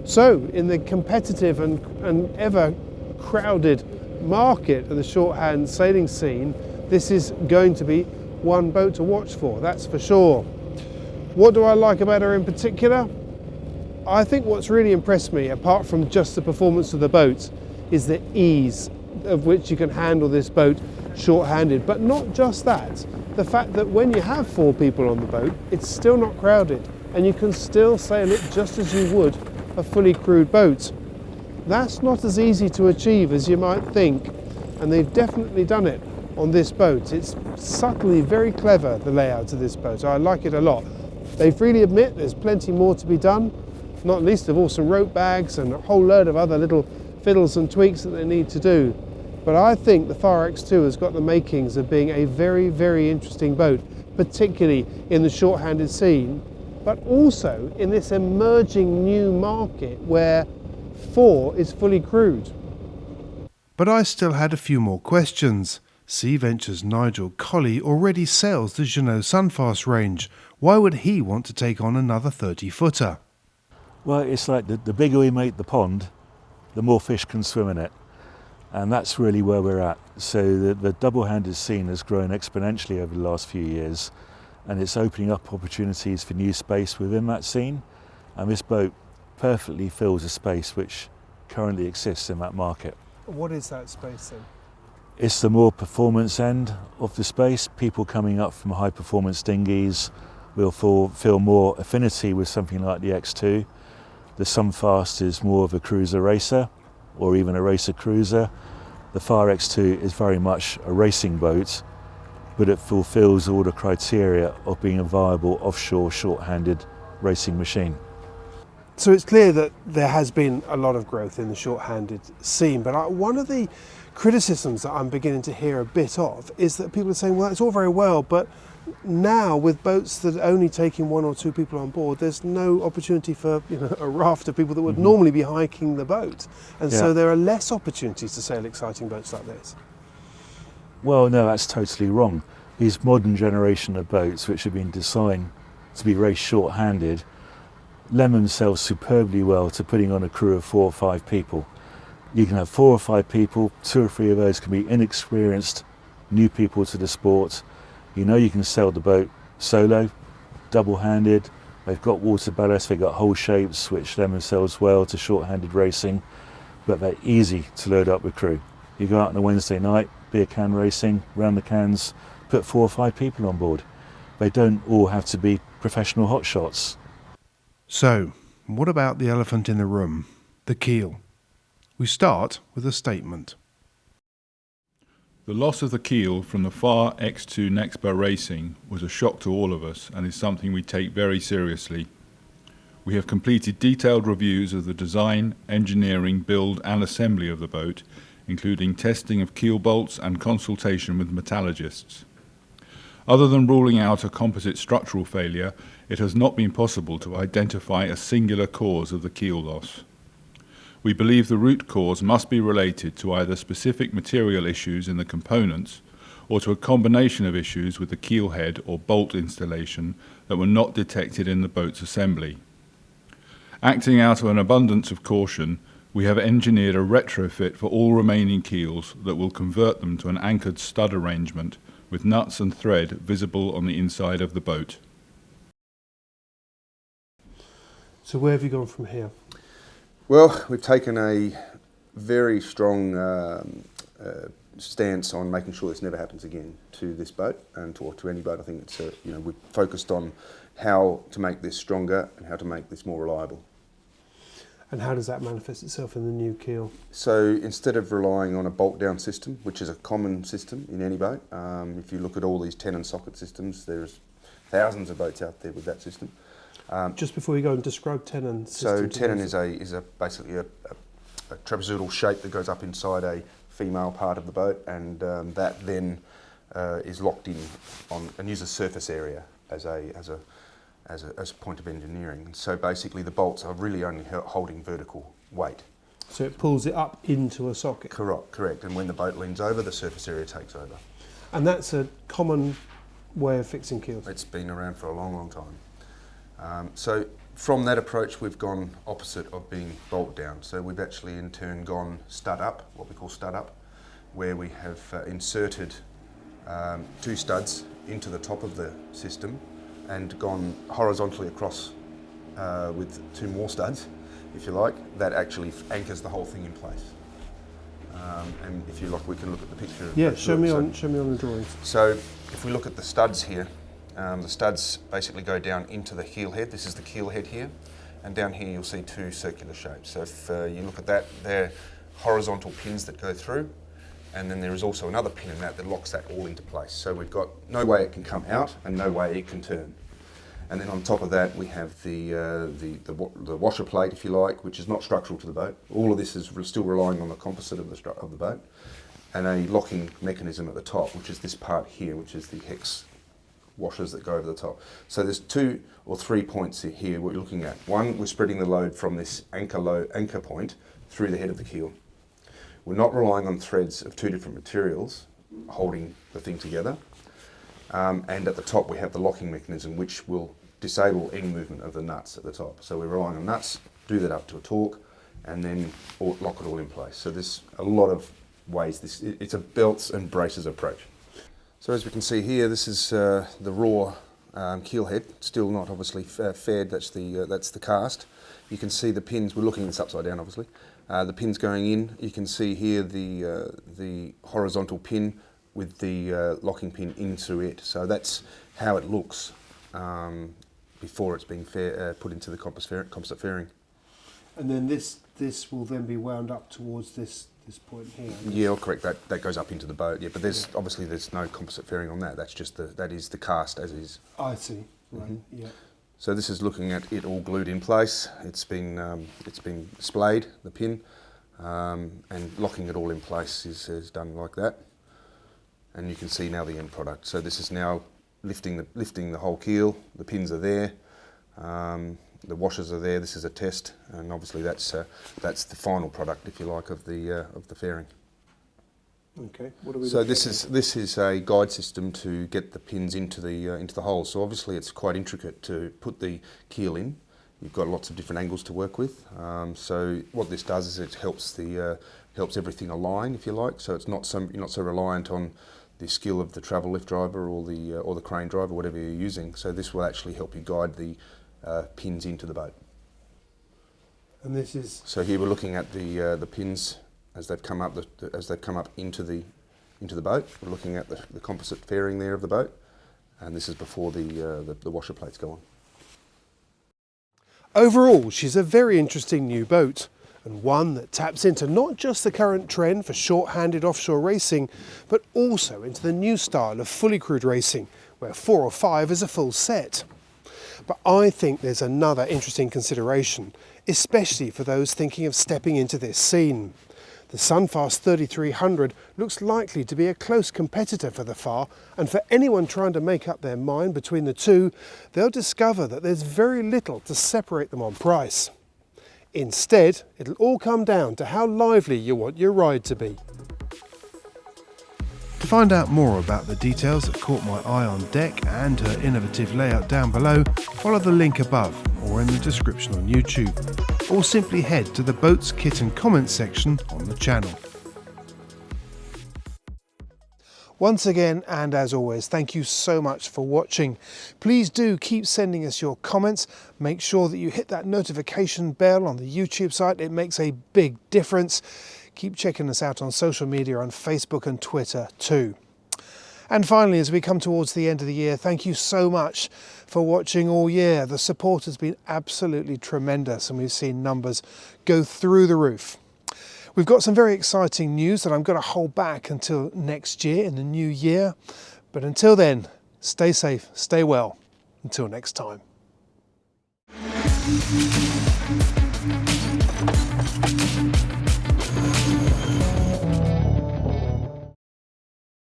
So in the competitive and ever crowded market of the shorthand sailing scene, this is going to be one boat to watch for, that's for sure. What do I like about her in particular? I think what's really impressed me, apart from just the performance of the boat, is the ease of which you can handle this boat short-handed. But not just that, the fact that when you have 4 people on the boat, it's still not crowded and you can still sail it just as you would a fully crewed boat. That's not as easy to achieve as you might think, and they've definitely done it on this boat. It's subtly very clever, the layout of this boat. I like it a lot. They freely admit there's plenty more to be done, not least of all some rope bags and a whole load of other little fiddles and tweaks that they need to do. But I think the Farr X2 has got the makings of being a very, very interesting boat, particularly in the short-handed scene, but also in this emerging new market where 4 is fully crewed. But I still had a few more questions. Sea Venture's Nigel Colley already sails the Jeanneau Sunfast range. Why would he want to take on another 30-footer? Well, it's like the bigger we make the pond, the more fish can swim in it. And that's really where we're at. So the double-handed scene has grown exponentially over the last few years, and it's opening up opportunities for new space within that scene. And this boat perfectly fills a space which currently exists in that market. What is that space then? It's the more performance end of the space. People coming up from high performance dinghies will feel more affinity with something like the X2. The Sunfast is more of a cruiser racer, or even a racer cruiser. The Farr X2 is very much a racing boat, but it fulfills all the criteria of being a viable offshore short-handed racing machine. So it's clear that there has been a lot of growth in the short-handed scene, but one of the criticisms that I'm beginning to hear a bit of is that people are saying, well, it's all very well, but now with boats that are only taking 1 or 2 people on board, there's no opportunity for a raft of people that would normally be hiking the boat, and so there are less opportunities to sail exciting boats like this. Well, no, that's totally wrong. These modern generation of boats, which have been designed to be very short-handed, lend themselves superbly well to putting on a crew of 4 or 5 people. You can have 4 or 5 people, 2 or 3 of those can be inexperienced new people to the sport. You know you can sail the boat solo, double-handed. They've got water ballast, they've got hull shapes which lend themselves well to short-handed racing, but they're easy to load up with crew. You go out on a Wednesday night, beer can racing, round the cans, put 4 or 5 people on board. They don't all have to be professional hotshots. So, what about the elephant in the room, the keel? We start with a statement. The loss of the keel from the Farr X2 Nextbar Racing was a shock to all of us and is something we take very seriously. We have completed detailed reviews of the design, engineering, build and assembly of the boat, including testing of keel bolts and consultation with metallurgists. Other than ruling out a composite structural failure, it has not been possible to identify a singular cause of the keel loss. We believe the root cause must be related to either specific material issues in the components or to a combination of issues with the keel head or bolt installation that were not detected in the boat's assembly. Acting out of an abundance of caution, we have engineered a retrofit for all remaining keels that will convert them to an anchored stud arrangement with nuts and thread visible on the inside of the boat. So where have you gone from here? Well, we've taken a very strong stance on making sure this never happens again to this boat and to any boat. I think it's we've focused on how to make this stronger and how to make this more reliable. And how does that manifest itself in the new keel? So instead of relying on a bolt down system, which is a common system in any boat, if you look at all these tenon socket systems, there's thousands of boats out there with that system. Just before you go and describe tenon system. So tenon is basically a trapezoidal shape that goes up inside a female part of the boat, and that then is locked in on and uses surface area as a point of engineering. So basically the bolts are really only holding vertical weight. So it pulls it up into a socket? Correct. And when the boat leans over, the surface area takes over. And that's a common way of fixing keels? It's been around for a long, long time. So from that approach, we've gone opposite of being bolt down. So we've actually in turn gone stud up, what we call stud up, where we have inserted 2 studs into the top of the system and gone horizontally across with 2 more studs, if you like. That actually anchors the whole thing in place. And if you like, we can look at the picture. Yeah, show me on the drawings. So if we look at the studs here, the studs basically go down into the keel head. This is the keel head here, and down here you'll see 2 circular shapes. So if you look at that, they're horizontal pins that go through, and then there is also another pin in that locks that all into place. So we've got no way it can come out and no way it can turn. And then on top of that we have the washer plate, if you like, which is not structural to the boat. All of this is still relying on the composite of the boat, and a locking mechanism at the top, which is this part here, which is the hex washers that go over the top. So there's 2 or 3 points here we're looking at. One, we're spreading the load from this anchor point through the head of the keel. we're not relying on threads of 2 different materials holding the thing together. And at the top we have the locking mechanism which will disable any movement of the nuts at the top. So we're relying on nuts, do that up to a torque, and then lock it all in place. So there's a lot of ways. It's a belts and braces approach. So as we can see here, this is the raw keel head, still not obviously faired. That's the cast. You can see the pins. We're looking at this upside down, obviously. The pins going in. You can see here the horizontal pin with the locking pin into it. So that's how it looks before it's being put into the composite fairing. And then this will then be wound up towards this point here. Yeah, correct. That goes up into the boat. Yeah, but there's no composite fairing on that. That's just that is the cast as is. I see. Right. Yeah. So this is looking at it all glued in place. It's been splayed, the pin, and locking it all in place is done like that. And you can see now the end product. So this is now lifting the whole keel. The pins are there. The washers are there. This is a test, and obviously that's the final product, if you like, of the fairing. Okay. What are we? So this is a guide system to get the pins into the hole. So obviously it's quite intricate to put the keel in. You've got lots of different angles to work with. So what this does is it helps everything align, if you like. So you're not so reliant on the skill of the travel lift driver or the crane driver, whatever you're using. So this will actually help you guide the pins into the boat. And this is. So here we're looking at the pins as they've come up into the boat. We're looking at the composite fairing there of the boat, and this is before the washer plates go on. Overall, she's a very interesting new boat, and one that taps into not just the current trend for short-handed offshore racing, but also into the new style of fully crewed racing, where 4 or 5 is a full set. But I think there's another interesting consideration, especially for those thinking of stepping into this scene. The Sunfast 3300 looks likely to be a close competitor for the Farr, and for anyone trying to make up their mind between the two, they'll discover that there's very little to separate them on price. Instead, it'll all come down to how lively you want your ride to be. To find out more about the details that caught my eye on deck and her innovative layout down below, follow the link above or in the description on YouTube, or simply head to the Boats, Kit and Comments section on the channel. Once again, and as always, thank you so much for watching. Please do keep sending us your comments. Make sure that you hit that notification bell on the YouTube site. It makes a big difference. Keep checking us out on social media on Facebook and Twitter too. And finally, as we come towards the end of the year, thank you so much for watching all year. The support has been absolutely tremendous, and we've seen numbers go through the roof. We've got some very exciting news that I'm going to hold back until next year in the new year. But until then, stay safe, stay well. Until next time.